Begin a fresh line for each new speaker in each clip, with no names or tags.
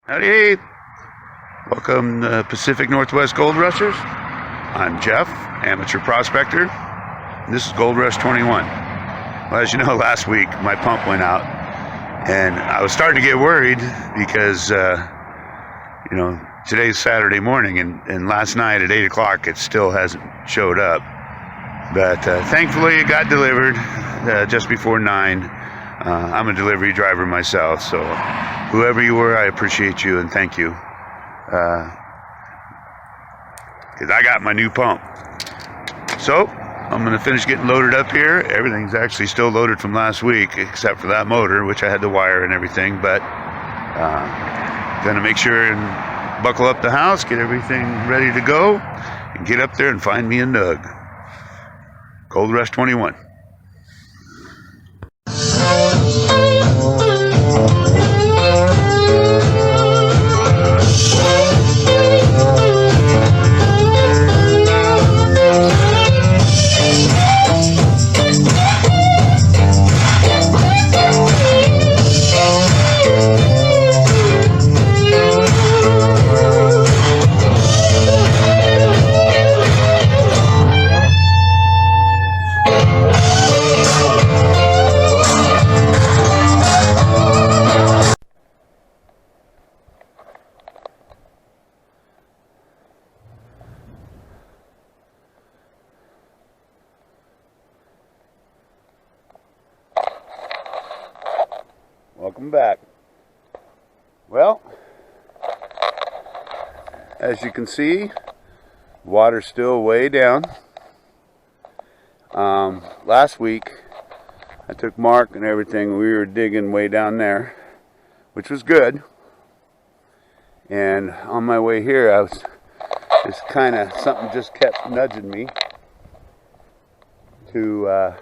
Howdy! Welcome to Pacific Northwest Gold Rushers. I'm Jeff, amateur prospector. And this is Gold Rush 21. Well, as you know, last week my pump went out, and I was starting to get worried because, today's Saturday morning, and last night at 8 o'clock it still hasn't showed up. But thankfully it got delivered just before 9. I'm a delivery driver myself, so whoever you were, I appreciate you and thank you. Because I got my new pump. So, I'm going to finish getting loaded up here. Everything's actually still loaded from last week, except for that motor, which I had to wire and everything. But, going to make sure and buckle up the house, get everything ready to go, and get up there and find me a NUG. Gold Rush 21. Welcome back. Well, as you can see, water's still way down. Last week I took Mark and everything, we were digging way down there, which was good. And on my way here I was just something just kept nudging me to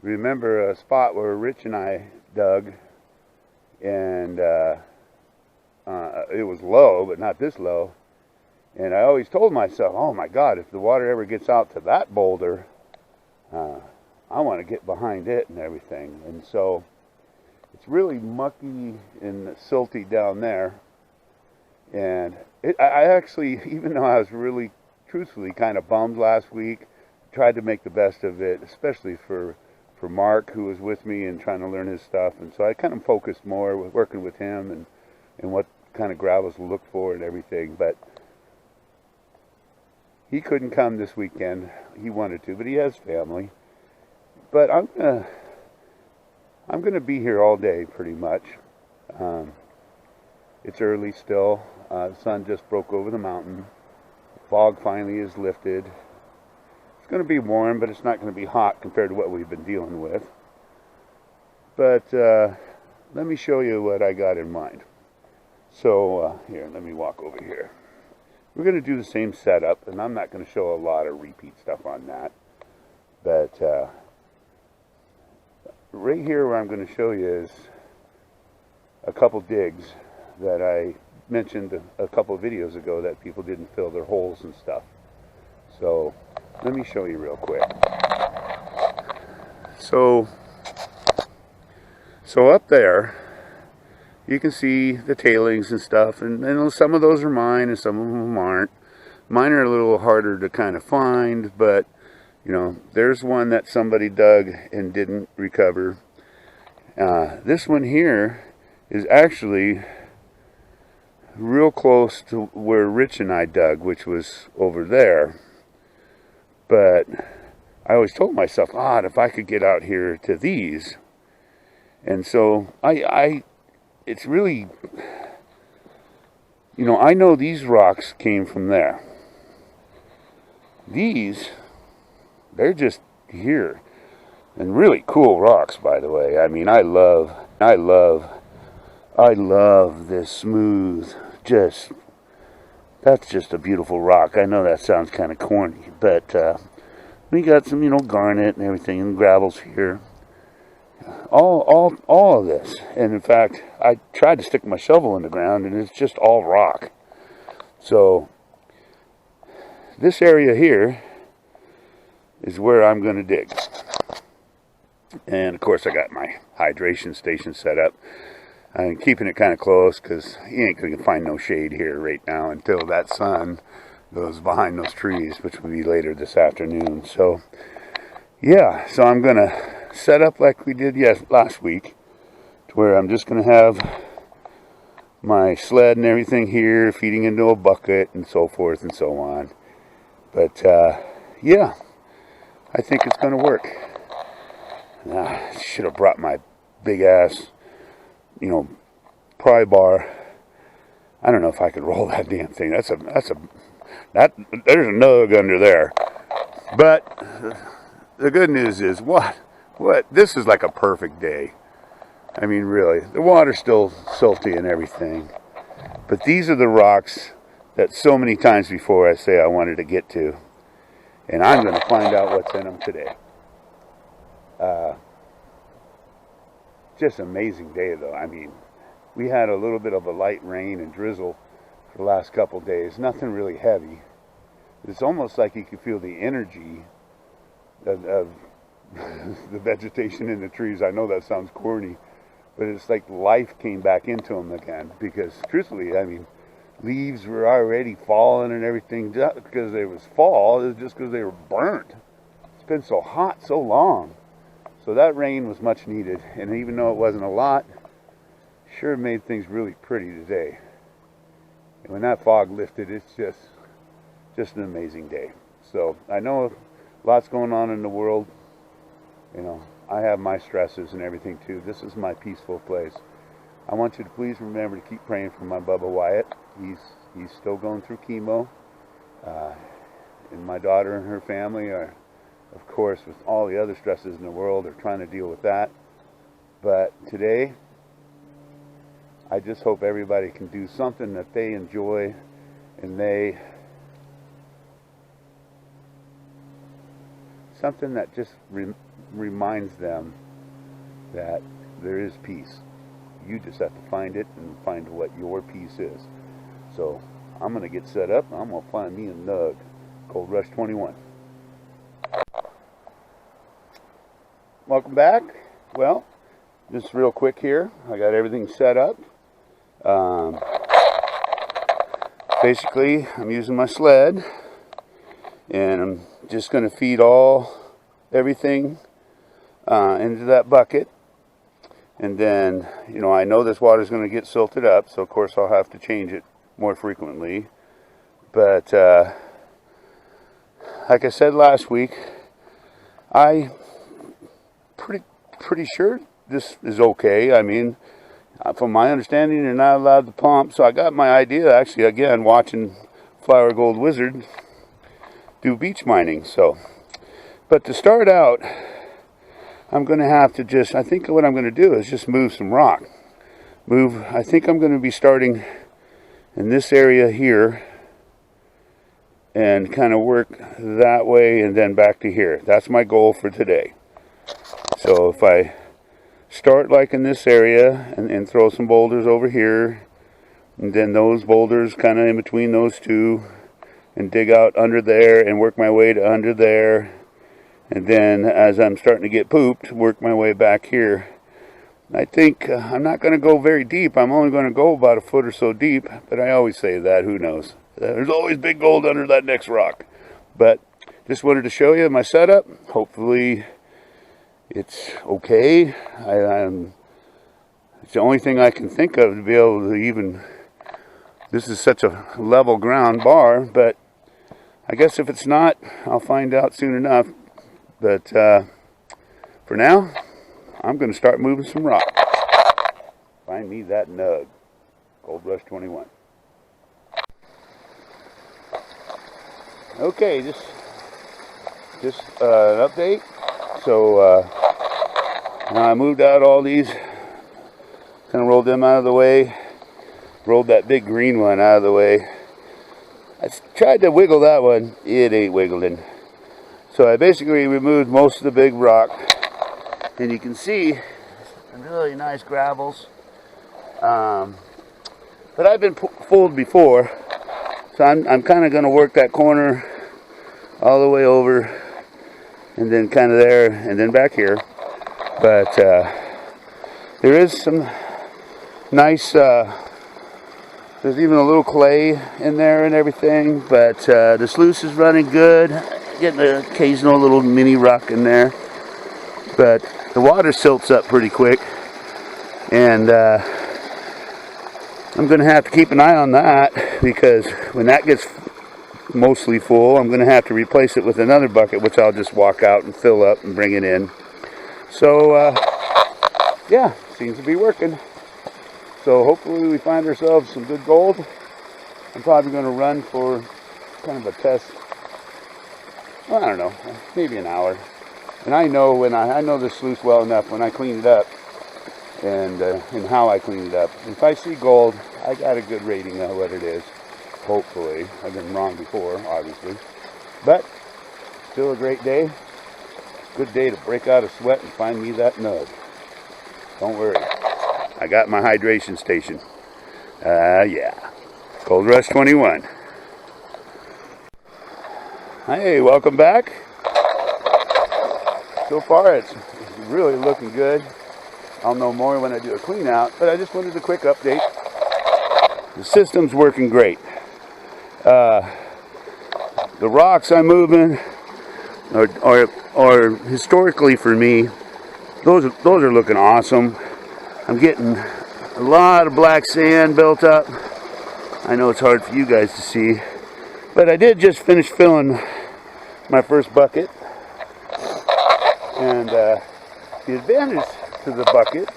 remember a spot where Rich and I dug, and it was low, but not this low. And I always told myself, oh my God, if the water ever gets out to that boulder, I want to get behind it and everything. And so it's really mucky and silty down there. And I actually, even though I was really truthfully kind of bummed last week, tried to make the best of it, especially for Mark, who was with me and trying to learn his stuff. And so I kind of focused more with working with him and what kind of gravels to look for and everything. But he couldn't come this weekend. He wanted to, but he has family. But I'm gonna be here all day pretty much. It's early still. The sun just broke over the mountain. Fog finally is lifted. It's going to be warm, but it's not going to be hot compared to what we've been dealing with. But let me show you what I got in mind. So here, let me walk over here. We're going to do the same setup, and I'm not going to show a lot of repeat stuff on that. But right here where I'm going to show you is a couple digs that I mentioned a couple of videos ago that people didn't fill their holes and stuff. So let me show you real quick. So up there, you can see the tailings and stuff, and some of those are mine and some of them aren't. Mine are a little harder to kind of find, but there's one that somebody dug and didn't recover. This one here is actually real close to where Rich and I dug, which was over there. But I always told myself, if I could get out here to these. And so it's really, I know these rocks came from there. These, they're just here. And really cool rocks, by the way. I mean, I love this smooth, that's just a beautiful rock. I know that sounds kind of corny, but we got some, garnet and everything, and gravels here. All of this. And in fact, I tried to stick my shovel in the ground, and it's just all rock. So this area here is where I'm going to dig. And of course I got my hydration station set up. I'm keeping it kind of close because you ain't going to find no shade here right now until that sun goes behind those trees, which will be later this afternoon. So, yeah, so I'm going to set up like we did last week, to where I'm just going to have my sled and everything here, feeding into a bucket and so forth and so on. But, yeah, I think it's going to work. I should have brought my big ass, pry bar. I don't know if I could roll that damn thing. There's a nug under there. But the good news is, this is like a perfect day. I mean, really, the water's still salty and everything. But these are the rocks that so many times before I say I wanted to get to. And I'm going to find out what's in them today. Just an amazing day, though. I mean, we had a little bit of a light rain and drizzle for the last couple days. Nothing really heavy. It's almost like you could feel the energy of the vegetation in the trees. I know that sounds corny, but it's like life came back into them again. Because, truthfully, I mean, leaves were already falling and everything. Just because it was fall, it was just because they were burnt. It's been so hot so long. So that rain was much needed, and even though it wasn't a lot, sure made things really pretty today. And when that fog lifted, it's just an amazing day. So I know lots going on in the world. I have my stresses and everything too. This is my peaceful place. I want you to please remember to keep praying for my Bubba Wyatt. He's still going through chemo, and my daughter and her family are, of course, with all the other stresses in the world, are trying to deal with that. But today, I just hope everybody can do something that they enjoy, and something that just reminds them that there is peace. You just have to find it and find what your peace is. So I'm going to get set up. I'm going to find me a nug. Gold Rush 21. Welcome back. Well, just real quick here. I got everything set up. Basically, I'm using my sled, and I'm just going to feed everything into that bucket. And then, I know this water is going to get silted up, so of course I'll have to change it more frequently. But like I said last week, I'm pretty sure this is okay. I mean, from my understanding, you're not allowed to pump. So I got my idea, actually, again, watching Flower Gold Wizard do beach mining. But to start out, I'm going to have to I think what I'm going to do is just move some rock. I think I'm going to be starting in this area here and kind of work that way and then back to here. That's my goal for today. So if I start like in this area and throw some boulders over here, and then those boulders kind of in between those two, and dig out under there and work my way to under there, and then as I'm starting to get pooped, work my way back here. I think I'm not going to go very deep. I'm only going to go about a foot or so deep, but I always say that. Who knows? There's always big gold under that next rock. But just wanted to show you my setup. Hopefully it's okay. It's the only thing I can think of to be able to even... This is such a level ground bar, but I guess if it's not, I'll find out soon enough. But for now, I'm going to start moving some rock. Find me that nug. Gold Rush 21. Okay, just an update. So now I moved out all these, kind of rolled them out of the way, rolled that big green one out of the way. I tried to wiggle that one, it ain't wiggling. So I basically removed most of the big rock, and you can see some really nice gravels. But I've been fooled before, so I'm kind of going to work that corner all the way over, and then kind of there, and then back here. But there is some Nice, there's even a little clay in there and everything, but the sluice is running good. Getting an occasional little mini ruck in there, but the water silts up pretty quick, and I'm going to have to keep an eye on that, because when that gets mostly full, I'm going to have to replace it with another bucket, which I'll just walk out and fill up and bring it in. So yeah, seems to be working. So hopefully we find ourselves some good gold. I'm probably going to run for kind of a test, well, I don't know, maybe an hour. And I know when I know this sluice well enough when I clean it up, and how I clean it up. If I see gold, I got a good rating of what it is. Hopefully. I've been wrong before, obviously. But still a great day. Good day to break out a sweat and find me that nug. Don't worry. I got my hydration station. Yeah. Gold Rush 21. Hey, welcome back. So far it's really looking good. I'll know more when I do a clean out, but I just wanted a quick update. The system's working great. The rocks I'm moving are historically for me, those are looking awesome. I'm getting a lot of black sand built up. I know it's hard for you guys to see, but I did just finish filling my first bucket, and the advantage to the bucket,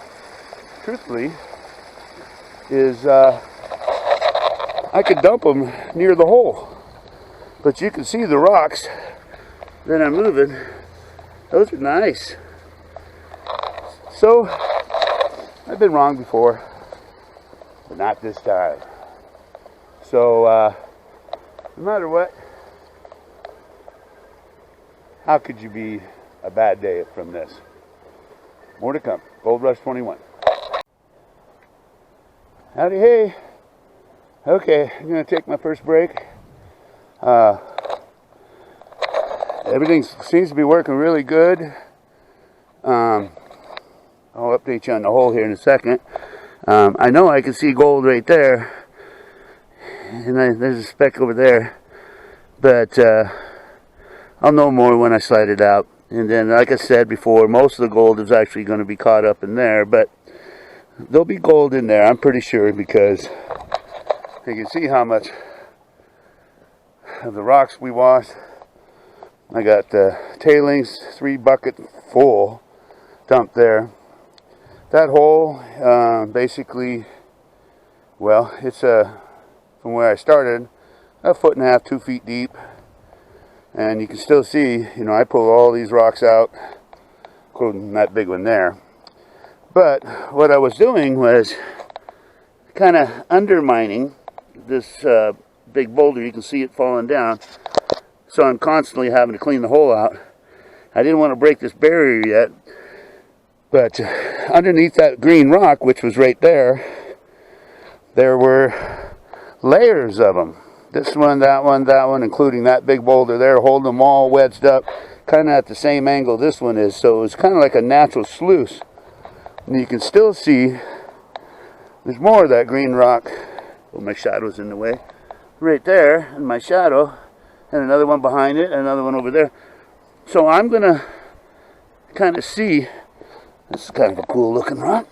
truthfully, is I could dump them near the hole, but you can see the rocks that I'm moving. Those are nice. So I've been wrong before, but not this time. So no matter what, how could you be a bad day from this? More to come. Gold Rush 21. Howdy, hey. Okay, I'm going to take my first break. Everything seems to be working really good. I'll update you on the hole here in a second. I know I can see gold right there, and there's a speck over there, but I'll know more when I slide it out. And then, like I said before, most of the gold is actually going to be caught up in there, but there'll be gold in there, I'm pretty sure, because you can see how much of the rocks we washed. I got the tailings, 3 bucket full dumped there. That hole, basically, well, it's from where I started, 1.5 feet, 2 feet deep. And you can still see, you know, I pulled all these rocks out, including that big one there. But what I was doing was kind of undermining this big boulder. You can see it falling down. So I'm constantly having to clean the hole out. I didn't want to break this barrier yet. But underneath that green rock, which was right there, there were layers of them. This one, that one, including that big boulder there, holding them all wedged up, kind of at the same angle this one is. So it was kind of like a natural sluice. And you can still see there's more of that green rock. Oh, my shadow's in the way. Right there, and my shadow, and another one behind it, and another one over there. So I'm going to kind of see, this is kind of a cool looking rock.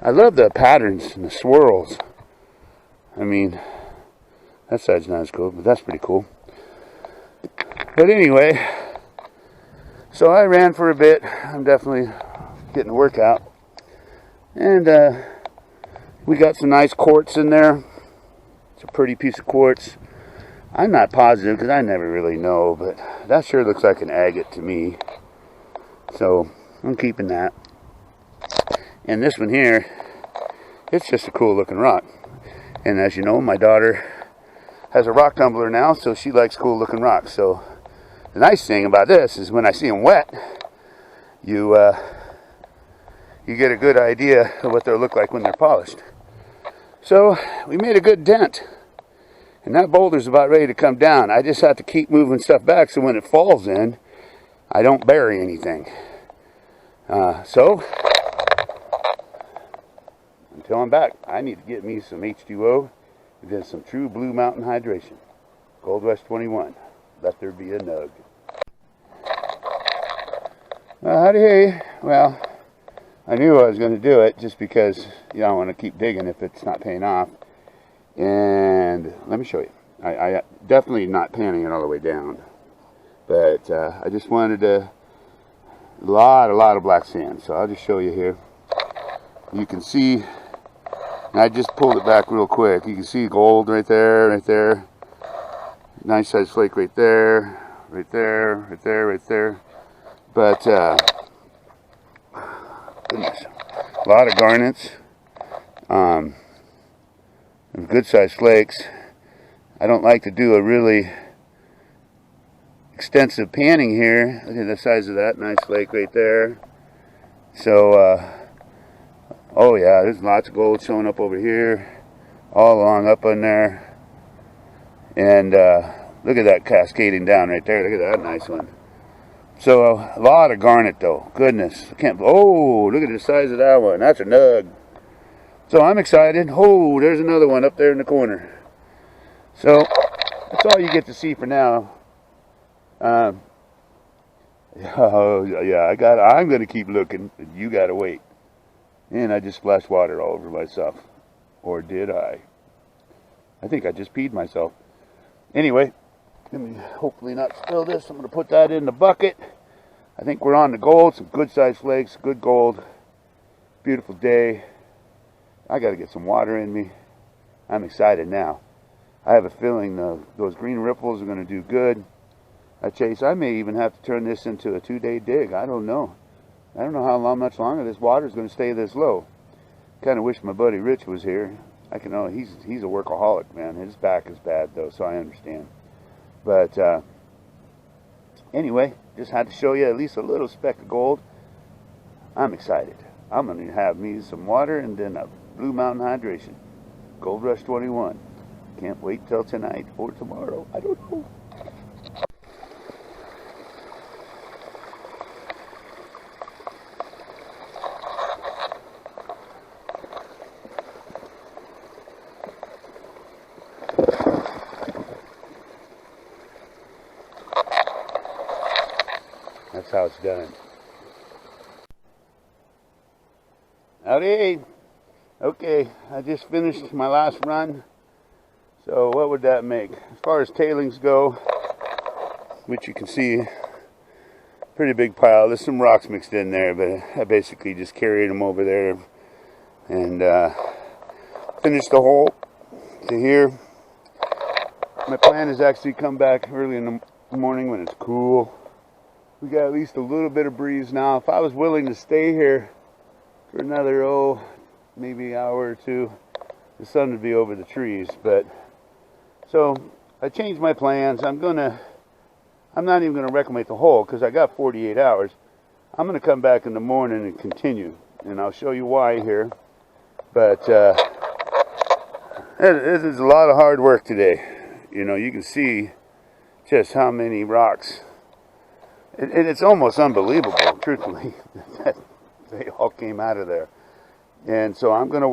I love the patterns and the swirls. I mean, that side's not as cool, but that's pretty cool. But anyway, so I ran for a bit. I'm definitely getting a workout. And we got some nice quartz in there. It's a pretty piece of quartz. I'm not positive because I never really know, but that sure looks like an agate to me. So I'm keeping that. And this one here, it's just a cool looking rock. And as you know, my daughter has a rock tumbler now, so she likes cool looking rocks. So the nice thing about this is when I see them wet, you get a good idea of what they'll look like when they're polished. So we made a good dent, and that boulder's about ready to come down. I just have to keep moving stuff back so when it falls in, I don't bury anything. So until I'm back, I need to get me some H2O and then some true Blue Mountain hydration. Gold Rush 21. Let there be a nug. Howdy, hey. Well, I knew I was going to do it just because you don't want to keep digging if it's not paying off. And let me show you. I definitely not panning it all the way down, but I just wanted a lot of black sand. So I'll just show you here. You can see, I just pulled it back real quick. You can see gold right there, right there. Nice size flake right there, right there, right there, right there. But goodness, a lot of garnets, and good sized flakes. I don't like to do a really extensive panning here. Look at the size of that nice flake right there. So, oh yeah, there's lots of gold showing up over here, all along up in there. And look at that cascading down right there. Look at that nice one. So a lot of garnet though. Goodness, I can't. Oh, look at the size of that one. That's a nug. So I'm excited. Oh, there's another one up there in the corner. So that's all you get to see for now. Oh yeah, I'm gonna keep looking. You gotta wait. And I just splashed water all over myself, or did I? I think I just peed myself. Anyway, let me hopefully not spill this. I'm gonna put that in the bucket. I think we're on the gold. Some good sized flakes, good gold. Beautiful day. I gotta get some water in me. I'm excited now. I have a feeling those green ripples are going to do good. I may even have to turn this into a 2-day dig. I don't know. I don't know how much longer this water is going to stay this low. Kind of wish my buddy Rich was here. I can know he's a workaholic, man. His back is bad though, so I understand. But anyway, just had to show you at least a little speck of gold. I'm excited. I'm going to have me some water and then a Blue Mountain hydration. Gold Rush 21. Can't wait till tonight or tomorrow. I don't know. That's how it's done. Howdy. Okay, I just finished my last run. So what would that make? As far as tailings go, which you can see, pretty big pile. There's some rocks mixed in there, but I basically just carried them over there and finished the hole to here. My plan is actually come back early in the morning when it's cool. We got at least a little bit of breeze now. If I was willing to stay here for another, maybe hour or two, the sun would be over the trees, but so I changed my plans. I'm not even gonna reclamate the hole because I got 48 hours. I'm gonna come back in the morning and continue, and I'll show you why here. But it is a lot of hard work today. You know, you can see just how many rocks. It's almost unbelievable, truthfully, that they all came out of there. And so I'm gonna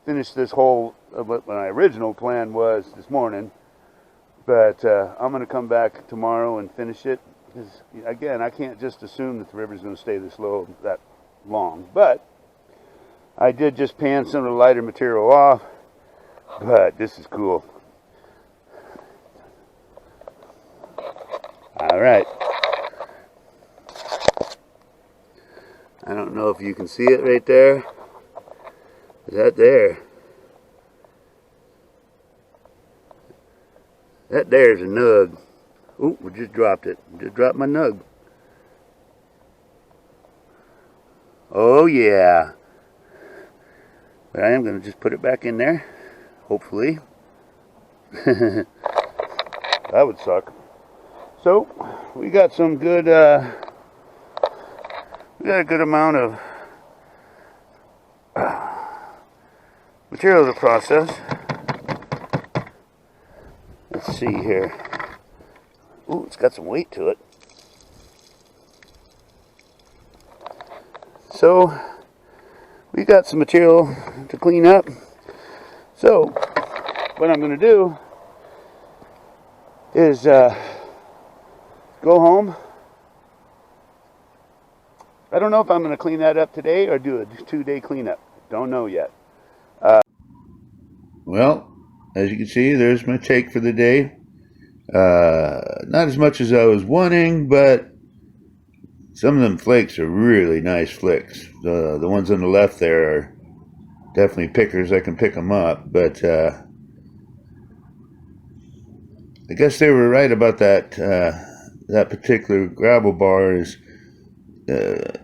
finish this hole. What my original plan was this morning, but I'm going to come back tomorrow and finish it, because again, I can't just assume that the river's going to stay this low that long. But I did just pan some of the lighter material off, but this is cool. Alright, I don't know if you can see it right there. Is that there? That there's a nug. Ooh, we just dropped it. Just dropped my nug. Oh yeah. But I am going to just put it back in there. Hopefully. That would suck. So, we got some good, we got a good amount of material to process. Let's see here. Ooh, it's got some weight to it. So, we got some material to clean up. So what I'm going to do is go home. I don't know if I'm going to clean that up today or do a 2-day cleanup. Don't know yet. Well, as you can see, there's my take for the day. Not as much as I was wanting, but some of them flakes are really nice flicks. The ones on the left there are definitely pickers. I can pick them up, but I guess they were right about that. That particular gravel bar is the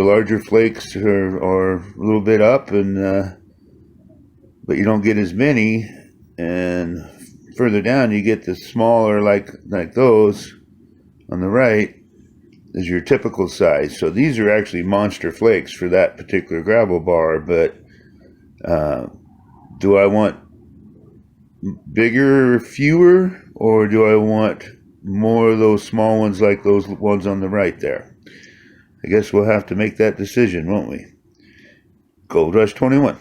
larger flakes are a little bit up, and but you don't get as many. And further down, you get the smaller, like those on the right, is your typical size. So these are actually monster flakes for that particular gravel bar. But do I want bigger, fewer, or do I want more of those small ones like those ones on the right there? I guess we'll have to make that decision, won't we? Gold Rush 21.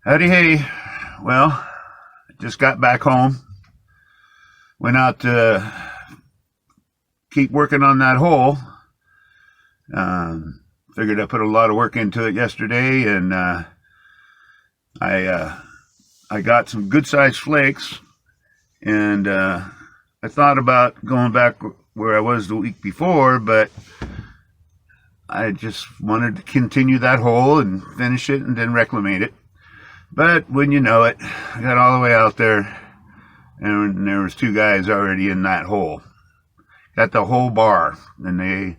Howdy hey. Well, just got back home. Went out to keep working on that hole. Figured I put a lot of work into it yesterday, and I got some good sized flakes, and I thought about going back where I was the week before, but I just wanted to continue that hole and finish it and then reclimate it. But when you know it, I got all the way out there, and there was 2 guys already in that hole. Got the whole bar, and they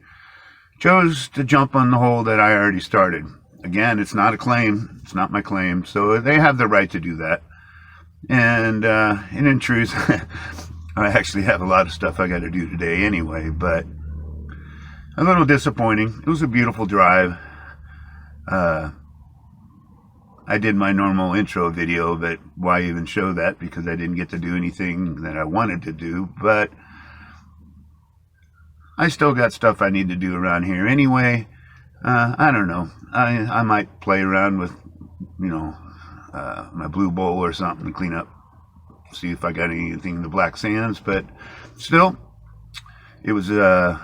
chose to jump on the hole that I already started. Again, it's not a claim. It's not my claim, so they have the right to do that. And in truth, I actually have a lot of stuff I got to do today anyway, but a little disappointing. It was a beautiful drive. I did my normal intro video, but why even show that? Because I didn't get to do anything that I wanted to do, but I still got stuff I need to do around here anyway. I don't know. I might play around with, my blue bowl or something to clean up, see if I got anything in the black sands. But still, it was a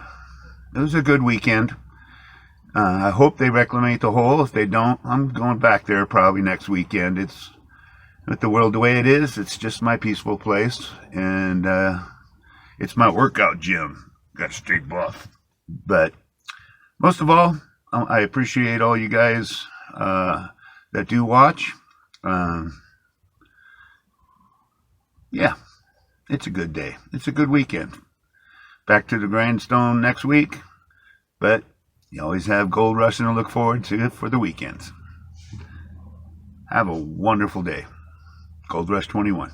good weekend. I hope they reclimate the hole. If they don't, I'm going back there probably next weekend. It's with the world the way it is. It's just my peaceful place, and it's my workout gym. Got straight buff. But most of all, I appreciate all you guys that do watch. Yeah, it's a good day. It's a good weekend. Back to the grindstone next week, but you always have Gold Rushing to look forward to for the weekends. Have a wonderful day. Gold Rush 21.